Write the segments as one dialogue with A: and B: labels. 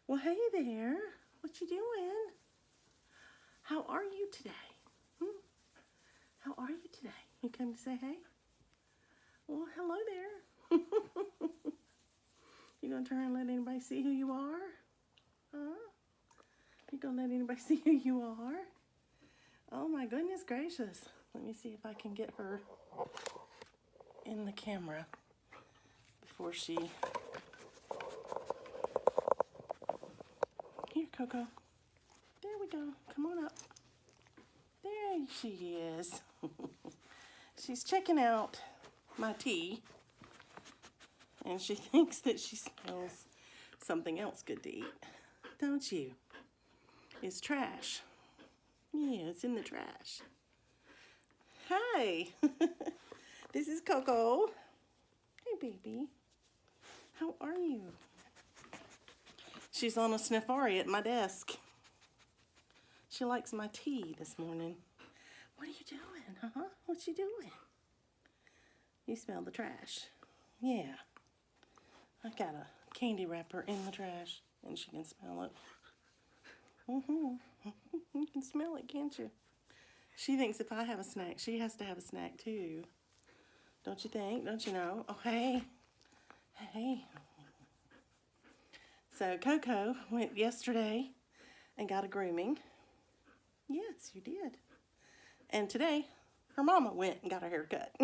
A: Well, hey there. What you doing? How are you today? Hmm? How are you today? You come to say hey? Well, hello there. You gonna turn and let anybody see who you are? Huh? You gonna let anybody see who you are? Oh my goodness gracious. Let me see if I can get her in the camera before she... Here, Coco. There we go. Come on up. There she is. She's checking out my tea, and she thinks that she smells something else good to eat. Don't you? It's trash. Yeah, it's in the trash. Hi. This is Coco. Hey, baby. How are you? She's on a sniffari at my desk. She likes my tea this morning. What are you doing, huh? What you doing? You smell the trash. Yeah. I got a candy wrapper in the trash, and she can smell it. You can smell it, can't you? She thinks if I have a snack, she has to have a snack too. Don't you think? Don't you know? Oh, hey. Hey. So Coco went yesterday and got a grooming. Yes, you did. And today, her mama went and got her hair cut.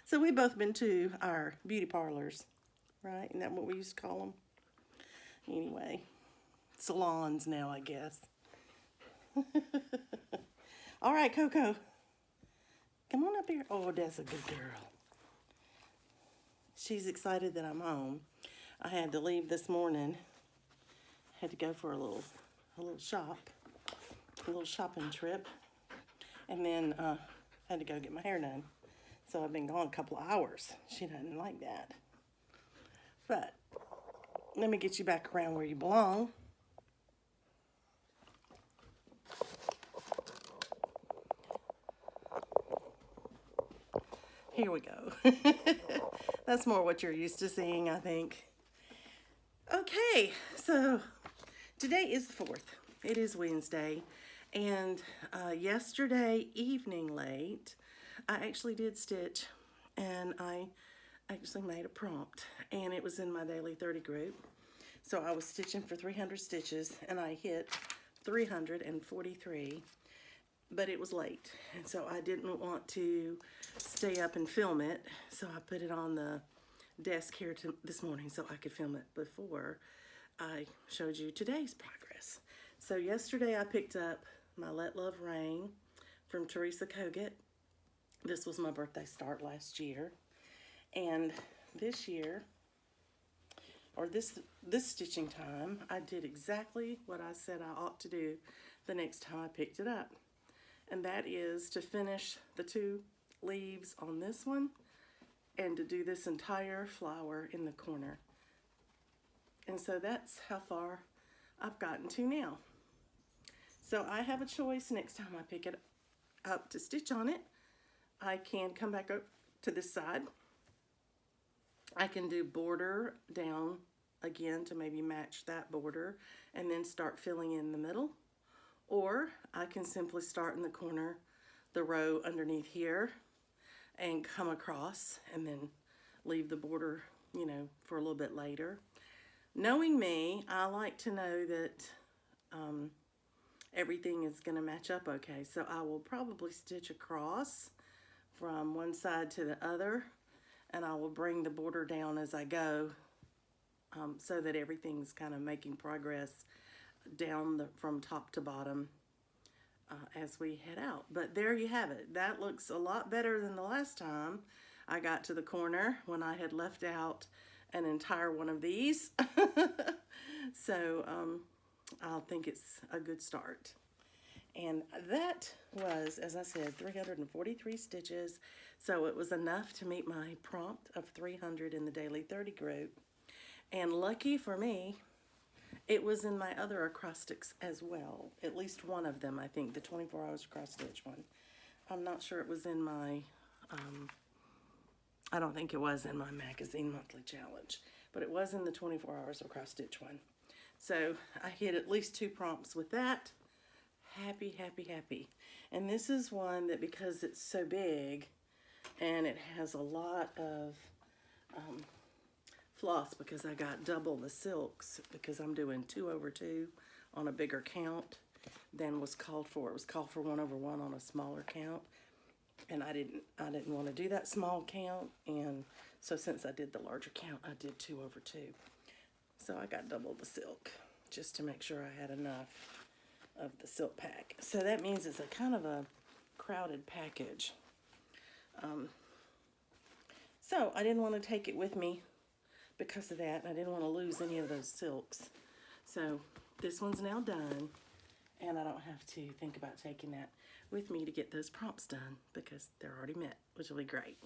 A: So we've both been to our beauty parlors, right? Isn't that what we used to call them? Anyway, salons now, I guess. All right, Coco. Come on up here. Oh, that's a good girl. She's excited that I'm home. I had to leave this morning. Had to go for a little shopping trip. And then had to go get my hair done. So I've been gone a couple of hours. She doesn't like that. But let me get you back around where you belong. Here we go. That's more what you're used to seeing, I think. Okay, so today is the 4th. It is Wednesday. And yesterday evening late, I actually did stitch, and I actually made a prompt, and it was in my daily 30 group. So I was stitching for 300 stitches, and I hit 343, but it was late, and so I didn't want to stay up and film it, so I put it on the desk here this morning so I could film it before I showed you today's progress. So yesterday I picked up my Let Love Rain from Teresa Kogut. This was my birthday start last year, and this year, or this stitching time, I did exactly what I said I ought to do the next time I picked it up, and that is to finish the 2 leaves on this one and to do this entire flower in the corner. And so that's how far I've gotten to now. So I have a choice next time I pick it up to stitch on it. I can come back up to this side. I can do border down again to maybe match that border and then start filling in the middle. Or I can simply start in the corner, the row underneath here, and come across and then leave the border, you know, for a little bit later. Knowing me, I like to know that everything is going to match up okay. So I will probably stitch across from one side to the other, and I will bring the border down as I go, so that everything's kind of making progress down from top to bottom as we head out. But there you have it. That looks a lot better than the last time I got to the corner when I had left out an entire one of these. So I think it's a good start. And that was, as I said, 343 stitches. So it was enough to meet my prompt of 300 in the daily 30 group. And lucky for me, it was in my other acrostics as well. At least one of them, I think, the 24 hours cross stitch one. I'm not sure it was in my, I don't think it was in my magazine monthly challenge, but it was in the 24 hours of cross stitch one. So I hit at least 2 prompts with that. Happy, happy, happy. And this is one that, because it's so big and it has a lot of floss, because I got double the silks, because I'm doing 2/2 on a bigger count than was called for. It was called for 1/1 on a smaller count, and I didn't want to do that small count, and so since I did the larger count, I did 2/2. So I got double the silk just to make sure I had enough of the silk pack. So that means it's a kind of a crowded package. So I didn't want to take it with me because of that. I didn't want to lose any of those silks. So this one's now done, and I don't have to think about taking that with me to get those prompts done because they're already met, which will be great.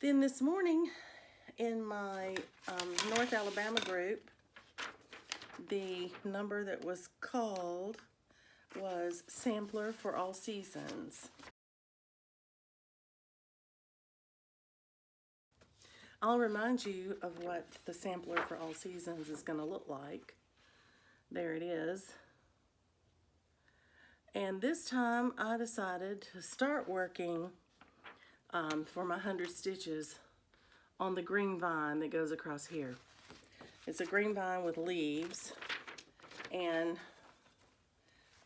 A: Then this morning in my North Alabama group, the number that was called was Sampler for All Seasons. I'll remind you of what the Sampler for All Seasons is going to look like. There it is. And this time I decided to start working for my 100 stitches on the green vine that goes across here. It's a green vine with leaves, and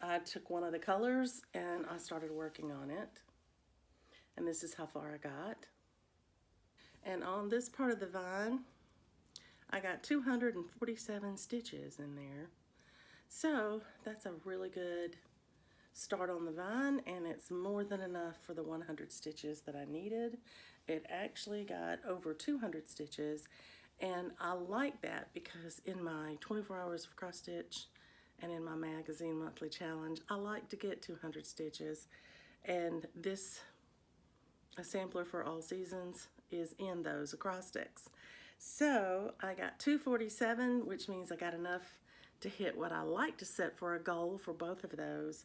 A: I took one of the colors and I started working on it. And this is how far I got. And on this part of the vine, I got 247 stitches in there. So that's a really good start on the vine, and it's more than enough for the 100 stitches that I needed. It actually got over 200 stitches, and I like that because in my 24 hours of cross stitch and in my magazine monthly challenge, I like to get 200 stitches, and this a Sampler for All Seasons is in those acrostics. So I got 247, which means I got enough to hit what I like to set for a goal for both of those,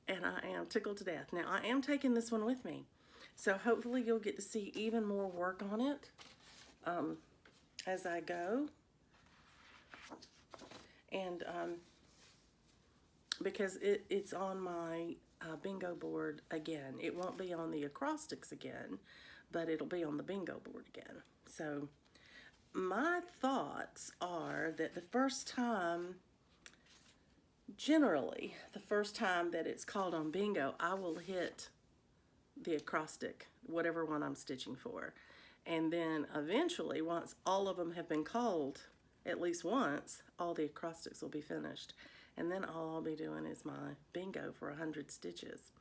A: and I am tickled to death. Now I am taking this one with me, so hopefully you'll get to see even more work on it as I go. And because it's on my bingo board again. It won't be on the acrostics again, but it'll be on the bingo board again. So my thoughts are that the first time, generally, the first time that it's called on bingo, I will hit the acrostic, whatever one I'm stitching for. And then eventually, once all of them have been called at least once, all the acrostics will be finished. And then all I'll be doing is my bingo for 100 stitches,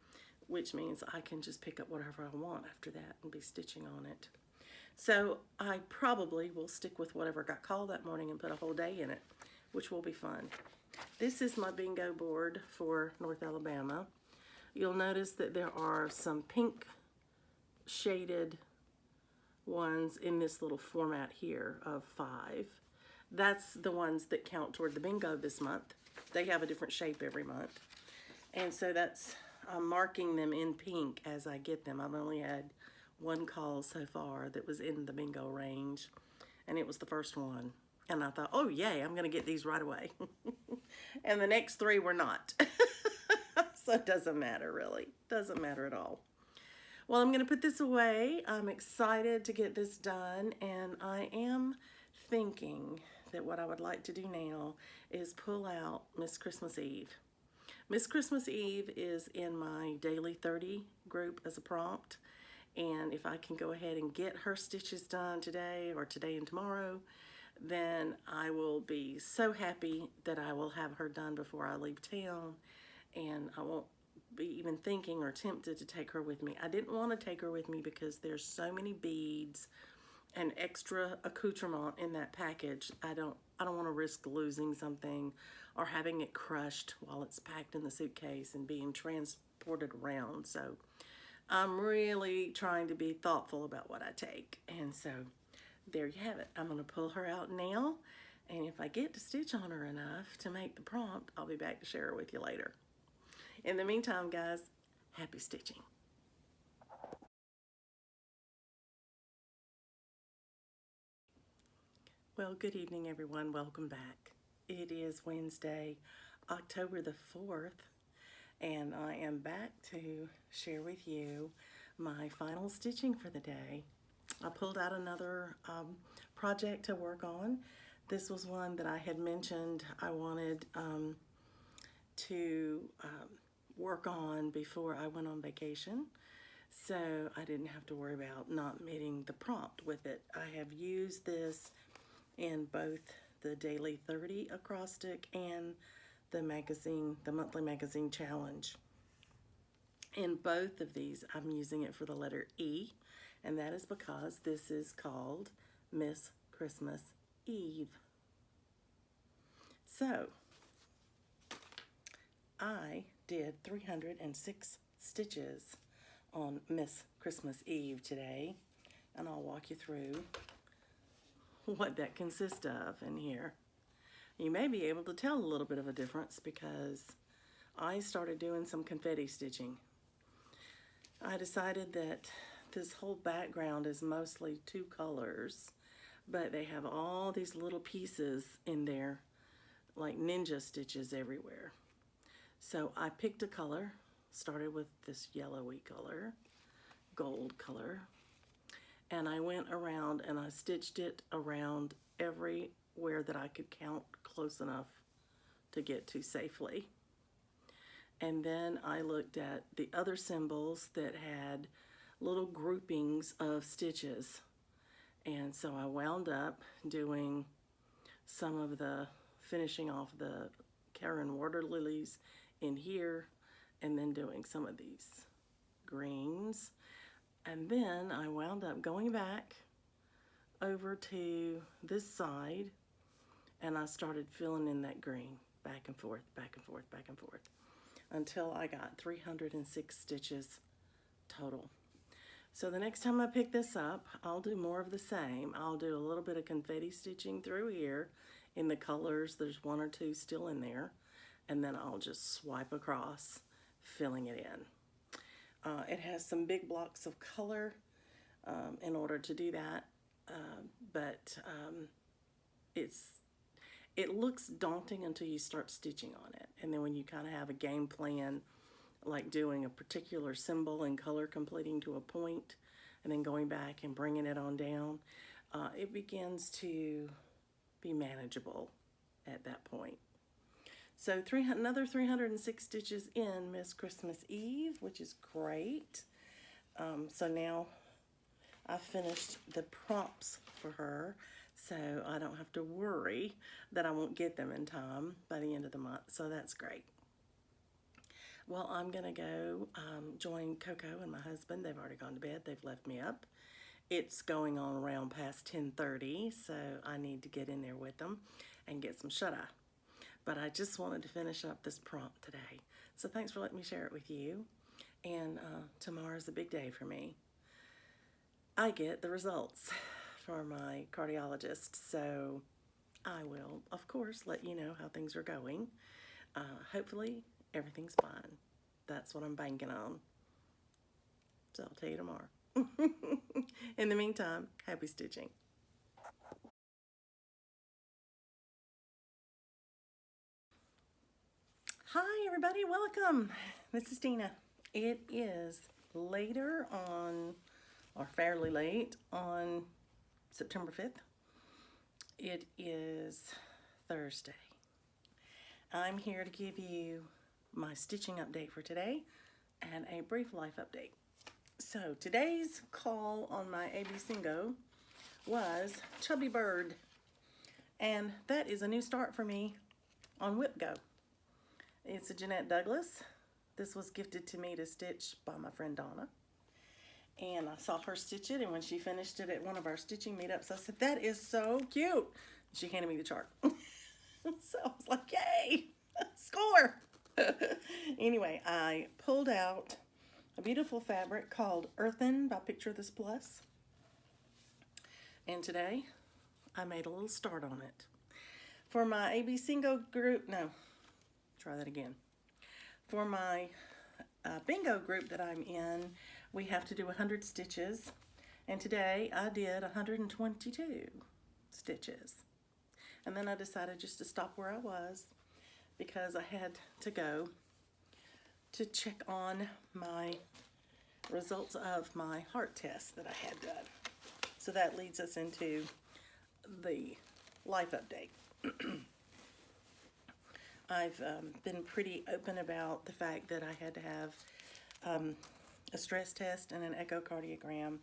A: which means I can just pick up whatever I want after that and be stitching on it. So I probably will stick with whatever got called that morning and put a whole day in it, which will be fun. This is my bingo board for North Alabama. You'll notice that there are some pink shaded ones in this little format here of 5. That's the ones that count toward the bingo this month. They have a different shape every month. And so I'm marking them in pink as I get them. I've only had one call so far that was in the bingo range, and it was the first one. And I thought, oh yay, I'm gonna get these right away. And the next 3 were not. So it doesn't matter really, doesn't matter at all. Well, I'm gonna put this away. I'm excited to get this done, and I am thinking that what I would like to do now is pull out Miss Christmas Eve. Miss Christmas Eve is in my daily 30 group as a prompt, and if I can go ahead and get her stitches done today or today and tomorrow, then I will be so happy that I will have her done before I leave town, and I won't be even thinking or tempted to take her with me. I didn't want to take her with me because there's so many beads and extra accoutrement in that package. I don't want to risk losing something or having it crushed while it's packed in the suitcase and being transported around. So I'm really trying to be thoughtful about what I take. And so there you have it. I'm going to pull her out now, and if I get to stitch on her enough to make the prompt, I'll be back to share her with you later. In the meantime, guys, happy stitching. Well, good evening, everyone. Welcome back. It is Wednesday, October the 4th, and I am back to share with you my final stitching for the day. I pulled out another project to work on. This was one that I had mentioned I wanted to work on before I went on vacation, so I didn't have to worry about not meeting the prompt with it. I have used this in both the Daily 30 acrostic and the monthly magazine challenge. In both of these, I'm using it for the letter E, and that is because this is called Miss Christmas Eve. So, I did 306 stitches on Miss Christmas Eve today, and I'll walk you through what that consists of in here. You may be able to tell a little bit of a difference because I started doing some confetti stitching. I decided that this whole background is mostly two colors, but they have all these little pieces in there, like ninja stitches everywhere. So I picked a color, started with this yellowy color, gold color, and I went around and I stitched it around everywhere that I could count close enough to get to safely. And then I looked at the other symbols that had little groupings of stitches. And so I wound up doing some of the finishing off the Karen water lilies in here, and then doing some of these greens. And then I wound up going back over to this side, and I started filling in that green back and forth, back and forth, back and forth, until I got 306 stitches total. So the next time I pick this up, I'll do more of the same. I'll do a little bit of confetti stitching through here in the colors. There's one or two still in there, and then I'll just swipe across, filling it in. It has some big blocks of color in order to do that, but it looks daunting until you start stitching on it. And then when you kind of have a game plan, like doing a particular symbol and color completing to a point, and then going back and bringing it on down, it begins to be manageable at that point. So another 306 stitches in Miss Christmas Eve, which is great. So now I've finished the prompts for her, so I don't have to worry that I won't get them in time by the end of the month, so that's great. Well, I'm gonna go join Coco and my husband. They've already gone to bed. They've left me up. It's going on around past 10:30, so I need to get in there with them and get some shut-eye. But I just wanted to finish up this prompt today. So thanks for letting me share it with you. And tomorrow's a big day for me. I get the results for my cardiologist, so I will, of course, let you know how things are going. Hopefully, everything's fine. That's what I'm banking on. So I'll tell you tomorrow. In the meantime, happy stitching. Hi everybody, welcome. This is Dina. It is later on, or fairly late, on September 5th. It is Thursday. I'm here to give you my stitching update for today and a brief life update. So today's call on my AB Singo was Chubby Bird, and that is a new start for me on Whip Go. It's a Jeanette Douglas. This was gifted to me to stitch by my friend Donna. And I saw her stitch it, and when she finished it at one of our stitching meetups, I said, that is so cute. She handed me the chart. So I was like, yay, score. Anyway, I pulled out a beautiful fabric called Earthen by Picture This Plus. And today, I made a little start on it. For my AB Singo group, no, try that again. For my bingo group that I'm in, we have to do 100 stitches, and today I did 122 stitches. And then I decided just to stop where I was because I had to go to check on my results of my heart test that I had done. So that leads us into the life update. I've been pretty open about the fact that I had to have a stress test and an echocardiogram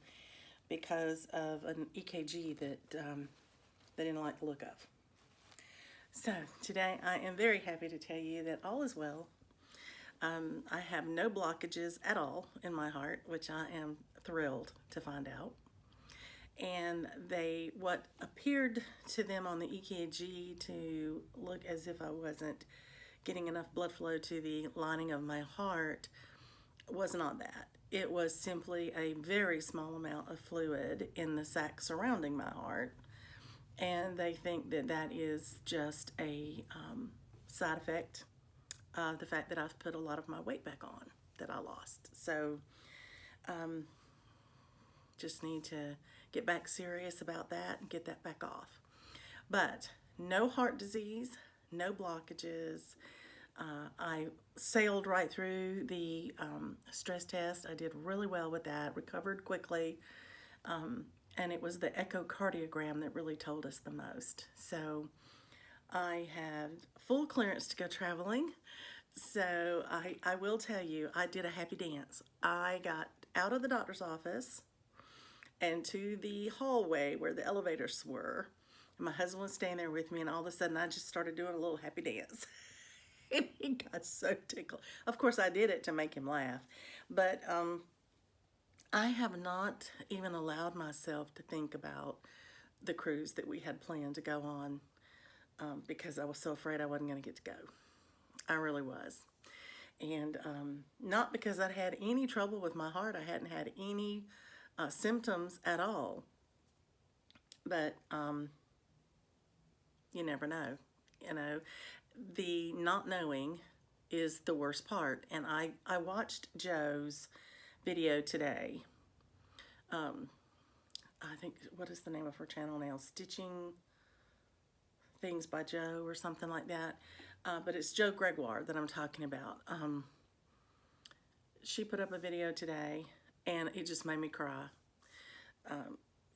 A: because of an EKG that they didn't like the look of. So today I am very happy to tell you that all is well. I have no blockages at all in my heart, which I am thrilled to find out. And what appeared to them on the EKG to look as if I wasn't getting enough blood flow to the lining of my heart was not that. It was simply a very small amount of fluid in the sac surrounding my heart. And they think that that is just a side effect of the fact that I've put a lot of my weight back on that I lost. So just need to get back serious about that and get that back off. But no heart disease, no blockages. I sailed right through the stress test. I did really well with that, recovered quickly. And it was the echocardiogram that really told us the most. So I have full clearance to go traveling. So I will tell you, I did a happy dance. I got out of the doctor's office and to the hallway where the elevators were. And my husband was staying there with me, and all of a sudden I just started doing a little happy dance. And he got so tickled. Of course, I did it to make him laugh. But I have not even allowed myself to think about the cruise that we had planned to go on because I was so afraid I wasn't going to get to go. I really was. And not because I'd had any trouble with my heart. I hadn't had any symptoms at all. But you never know. You know, the not knowing is the worst part. And I watched Joe's video today. I think, what is the name of her channel now? Stitching Things by Joe or something like that. But it's Joe Gregoire that I'm talking about. She put up a video today and it just made me cry.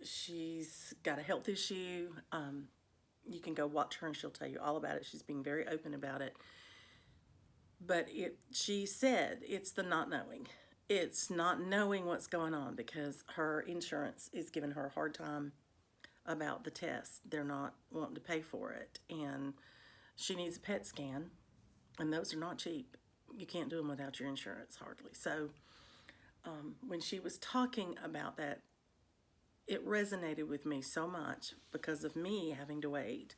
A: She's got a health issue. You can go watch her and she'll tell you all about it. She's being very open about it. But she said it's the not knowing. It's not knowing what's going on because her insurance is giving her a hard time about the test. They're not wanting to pay for it. And she needs a PET scan, and those are not cheap. You can't do them without your insurance, hardly. So when she was talking about that, it resonated with me so much because of me having to wait.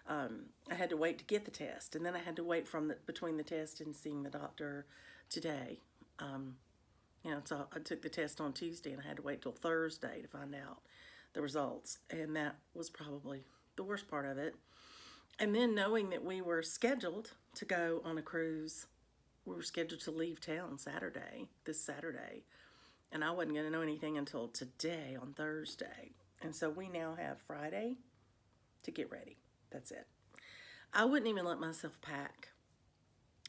A: I had to wait to get the test, and then I had to wait between the test and seeing the doctor today. You know, so I took the test on Tuesday, and I had to wait till Thursday to find out the results, and that was probably the worst part of it. And then knowing that we were scheduled to go on a cruise, we were scheduled to leave town this Saturday, and I wasn't going to know anything until today on Thursday. And so we now have Friday to get ready. That's it. I wouldn't even let myself pack.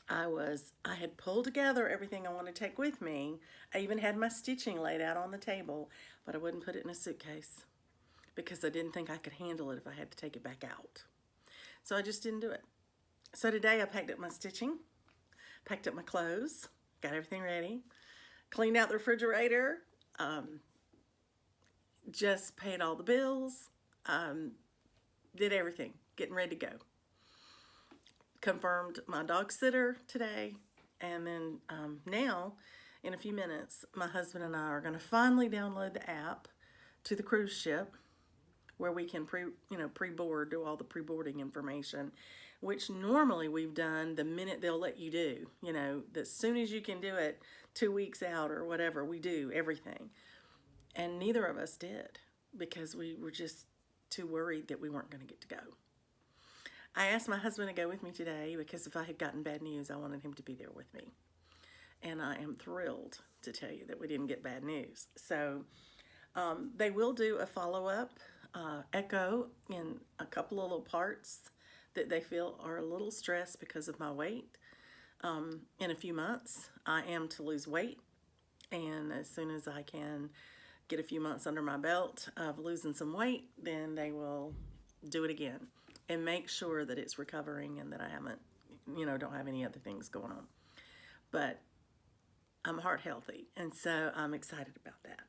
A: I had pulled together everything I wanted to take with me. I even had my stitching laid out on the table, but I wouldn't put it in a suitcase because I didn't think I could handle it if I had to take it back out. So I just didn't do it. So today I packed up my stitching, packed up my clothes, got everything ready, cleaned out the refrigerator, just paid all the bills, did everything, getting ready to go. Confirmed my dog sitter today, and then now, in a few minutes, my husband and I are going to finally download the app to the cruise ship where we can pre-board, do all the pre-boarding information, which normally we've done the minute they'll let you do. You know, as soon as you can do it 2 weeks out or whatever, we do everything. And neither of us did because we were just too worried that we weren't going to get to go. I asked my husband to go with me today because if I had gotten bad news, I wanted him to be there with me. And I am thrilled to tell you that we didn't get bad news. So they will do a follow-up echo in a couple of little parts that they feel are a little stressed because of my weight. In a few months, I am to lose weight, and as soon as I can get a few months under my belt of losing some weight, then they will do it again and make sure that it's recovering and that I haven't, don't have any other things going on. But I'm heart healthy, and so I'm excited about that.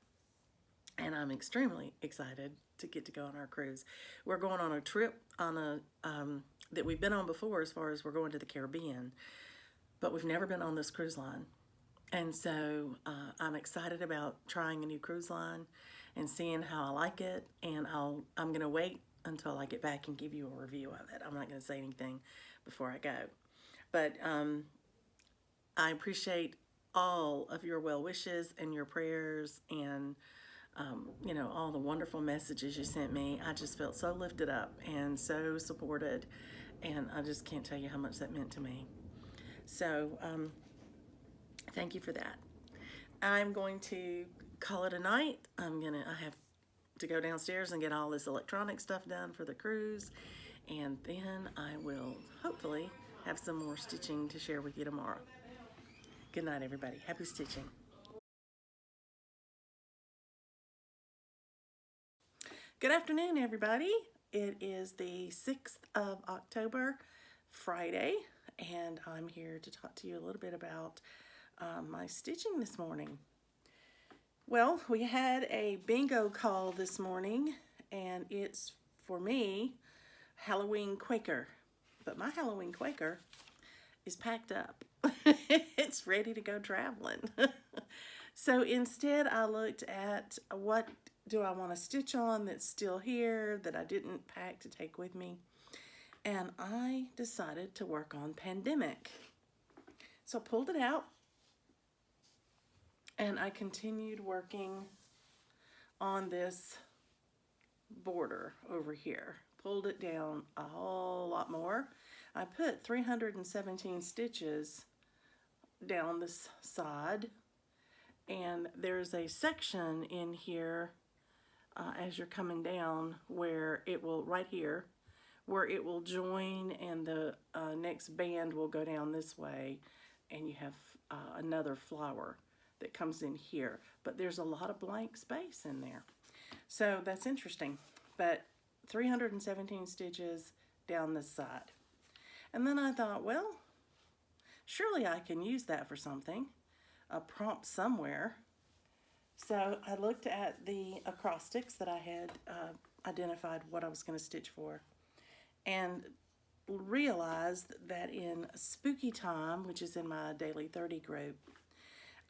A: And I'm extremely excited to get to go on our cruise. We're going on a trip that we've been on before, as far as we're going to the Caribbean, but we've never been on this cruise line. And so I'm excited about trying a new cruise line and seeing how I like it. And I'm going to wait until I get back and give you a review of it. I'm not going to say anything before I go. But I appreciate all of your well wishes and your prayers and all the wonderful messages you sent me. I just felt so lifted up and so supported, and I just can't tell you how much that meant to me. So thank you for that. I'm going to call it a night. I have to go downstairs and get all this electronic stuff done for the cruise, and then I will hopefully have some more stitching to share with you tomorrow. Good night, everybody. Happy stitching. Good afternoon, everybody. It is the 6th of October, Friday, and I'm here to talk to you a little bit about my stitching this morning. Well, we had a bingo call this morning, and it's, for me, Halloween Quaker. But my Halloween Quaker is packed up. It's ready to go traveling. So instead, I looked at what do I want to stitch on that's still here that I didn't pack to take with me. And I decided to work on Pandemic. So I pulled it out and I continued working on this border over here. Pulled it down a whole lot more. I put 317 stitches down this side, and there's a section in here as you're coming down where it will, right here, where it will join, and the next band will go down this way, and you have another flower that comes in here. But there's a lot of blank space in there. So that's interesting. But 317 stitches down this side. And then I thought, well, surely I can use that for something, a prompt somewhere. So I looked at the acrostics that I had identified what I was going to stitch for, and realized that in Spooky Time, which is in my Daily 30 group,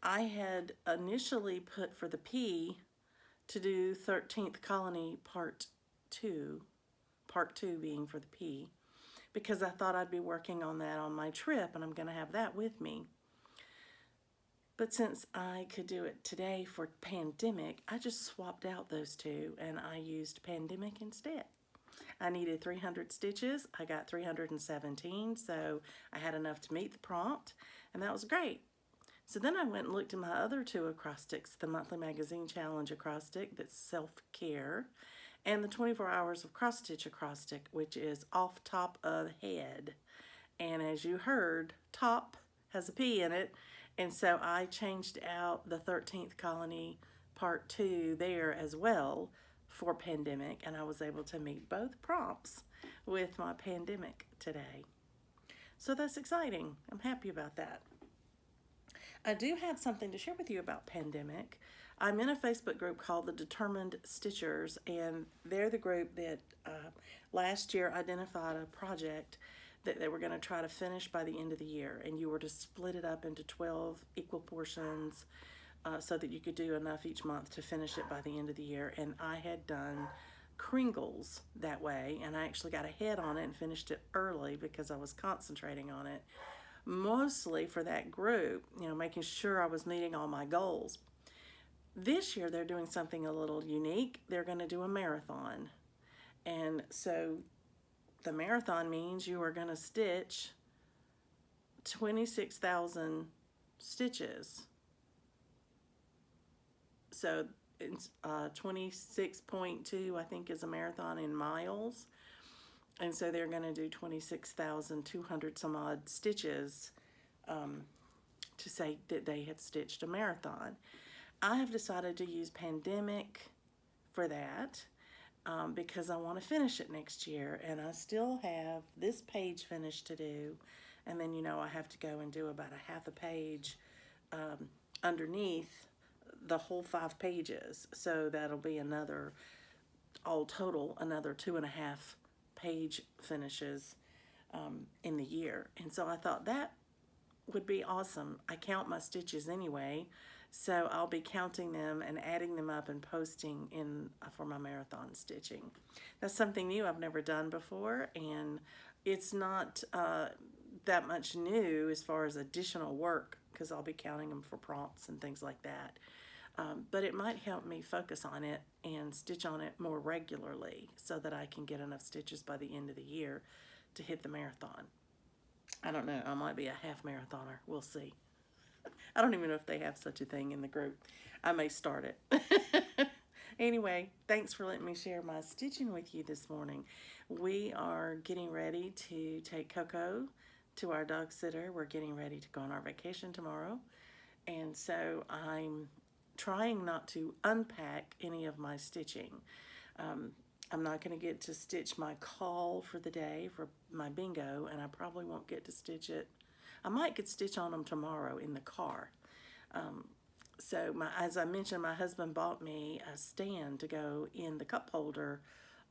A: I had initially put for the P to do 13th Colony Part 2, Part 2 being for the P, because I thought I'd be working on that on my trip, and I'm going to have that with me. But since I could do it today for Pandemic, I just swapped out those two, and I used Pandemic instead. I needed 300 stitches. I got 317, so I had enough to meet the prompt, and that was great. So then I went and looked at my other two acrostics, the Monthly Magazine Challenge acrostic, that's self-care, and the 24 Hours of Cross Stitch acrostic, which is off top of head. And as you heard, top has a P in it, and so I changed out the 13th Colony Part 2 there as well for Pandemic, and I was able to meet both prompts with my Pandemic today. So that's exciting. I'm happy about that. I do have something to share with you about Pandemic. I'm in a Facebook group called the Determined Stitchers, and they're the group that last year identified a project that they were going to try to finish by the end of the year, and you were to split it up into 12 equal portions so that you could do enough each month to finish it by the end of the year. And I had done Kringles that way, and I actually got ahead on it and finished it early because I was concentrating on it, mostly for that group, making sure I was meeting all my goals. This year they're doing something a little unique. They're going to do a marathon. And so the marathon means you are going to stitch 26,000 stitches. So it's 26.2, I think, is a marathon in miles. And so they're going to do 26,200 some odd stitches to say that they have stitched a marathon. I have decided to use pandemic for that because I want to finish it next year, and I still have this page finished to do, and then I have to go and do about a half a page underneath the whole 5 pages, so that'll be another, all total, another 2.5 page finishes in the year. And so I thought that would be awesome. I count my stitches anyway, so I'll be counting them and adding them up and posting in for my marathon stitching. That's something new I've never done before, and it's not that much new as far as additional work, because I'll be counting them for prompts and things like that. But it might help me focus on it and stitch on it more regularly so that I can get enough stitches by the end of the year to hit the marathon. I don't know, I might be a half marathoner. We'll see. I don't even know if they have such a thing in the group. I may start it. Anyway, thanks for letting me share my stitching with you this morning. We are getting ready to take Coco to our dog sitter. We're getting ready to go on our vacation tomorrow. And so I'm trying not to unpack any of my stitching. I'm not going to get to stitch my call for the day for my bingo, and I probably won't get to stitch it. I might get stitch on them tomorrow in the car. So as I mentioned, my husband bought me a stand to go in the cup holder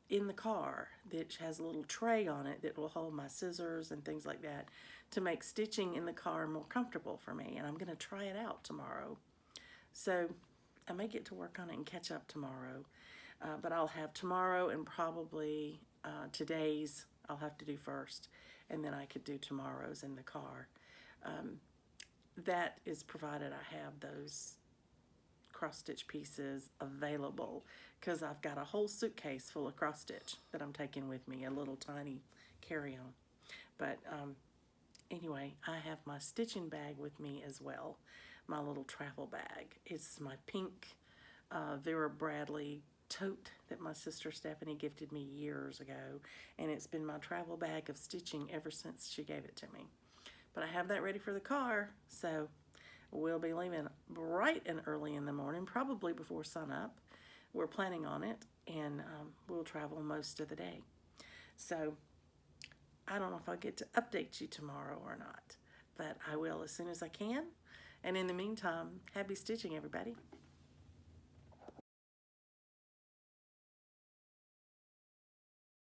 A: in the car that has a little tray on it that will hold my scissors and things like that to make stitching in the car more comfortable for me, and I'm going to try it out tomorrow. So I may get to work on it and catch up tomorrow, but I'll have tomorrow and probably today's I'll have to do first, and then I could do tomorrow's in the car. That is provided I have those cross-stitch pieces available, because I've got a whole suitcase full of cross-stitch that I'm taking with me, a little tiny carry-on. But anyway, I have my stitching bag with me as well, my little travel bag. It's my pink Vera Bradley tote that my sister Stephanie gifted me years ago, and it's been my travel bag of stitching ever since she gave it to me. But I have that ready for the car, so we'll be leaving bright and early in the morning, probably before sunup. We're planning on it, and we'll travel most of the day. So I don't know if I'll get to update you tomorrow or not, but I will as soon as I can. And in the meantime, happy stitching, everybody.